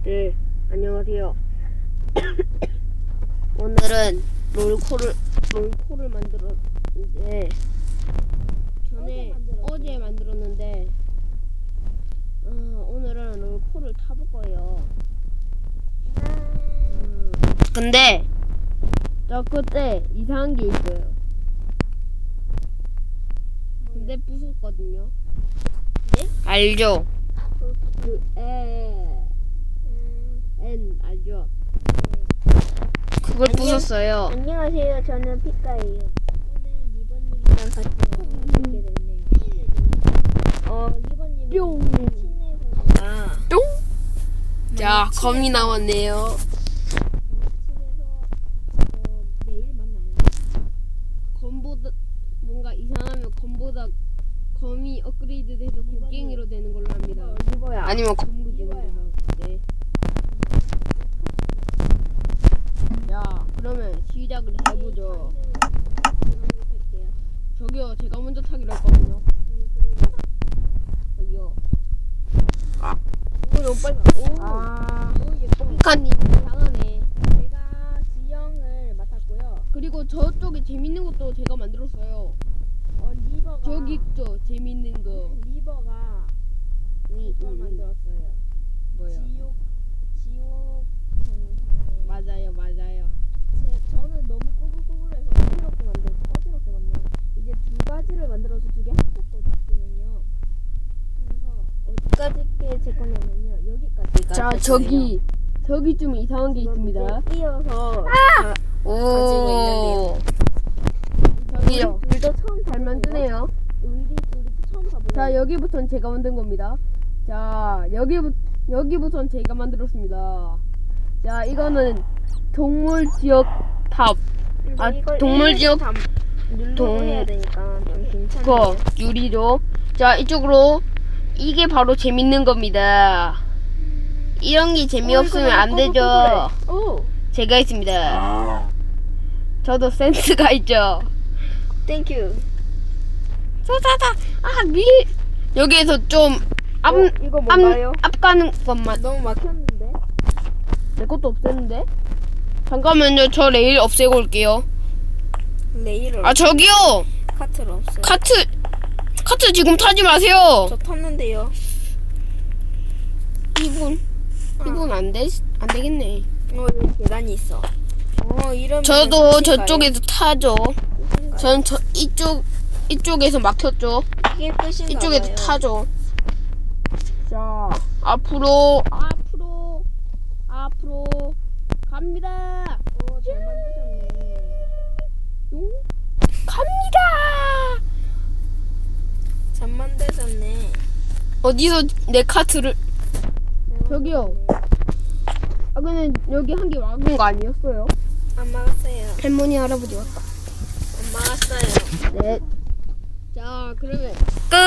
네, 안녕하세요. 오늘은 롤코를 만들었는데 어제 만들었는데 오늘은 롤코를 타볼 거예요. 근데 저 그때 이상한 게 있어요. 근데 부쉈거든요. 네? 알죠? N 알죠? 그걸 부쉈어요. 안녕하세요. 저는 피카예요. 오늘 리버님이랑 같이 있게 됐네요. 리버님이 뿅. 친해서 뿅. 자, 검이 나왔네요. 친해서 매일 만나요. 검보다 뭔가 이상하면 검이 업그레이드 돼서 곡괭이로 되는 걸로 합니다. 리버야. 아니면 검으로 되는 걸로. 네. 자, 그러면 시작을 해보죠. 저기요, 제가 먼저 타기로 했거든요. 저기요. 너무 빨리. 피카님 이상하네. 제가 지형을 맡았고요. 그리고 저쪽에 재밌는 것도 제가 만들었어요. 리버가 저기 있죠, 재밌는 거. 리버가 이걸 만들었어요. 뭐요? 지옥 맞아요. 저는 너무 꼬불꼬불해서 어지럽게 만들어. 이제 두 가지를 만들어서 두 개 합쳤거든요. 그래서 어디까지 게 제 거냐면요. 여기까지. 자, 저기 좀 이상한 게 있습니다. 이어서 오. 저기요. 둘도 처음 잘 만드네요. 우리 둘이 처음 가보자. 자, 여기부터는 제가 만든 겁니다. 자, 여기부터는 제가 만들었습니다. 자, 이거는 동물 지역 탑. 동물 지역 누르고 해야 되니까 좀 괜찮네요. 거 유리죠. 자, 이쪽으로 이게 바로 재밌는 겁니다. 이런 게 재미없으면 안 되죠. 제가 있습니다. 저도 센스가 있죠. 땡큐. 자자자. 여기에서 좀 이거 뭔가요? 앞 가는 것만. 너무 막혔는데. 내 것도 없앴는데. 잠깐만요. 저 레일 없애고 올게요. 레일을 저기요. 카트를 없어요. 카트 지금 타지 마세요. 저 탔는데요. 2분 안 되겠네. 여기 계단이 있어. 이러면 저도 저쪽에서 타죠. 전 이쪽에서 막혔죠. 이게 끝인가 이쪽에서 봐요. 타죠. 자, 앞으로 갑니다. 잘 만드셨네. 갑니다. 잘 만드셨네. 어디서 내 카트를 저기요. 근데 여기 한 개 막은 거 아니었어요? 안 막았어요. 할머니 할아버지 왔다. 안 막았어요. 네. 자, 그러면 끝.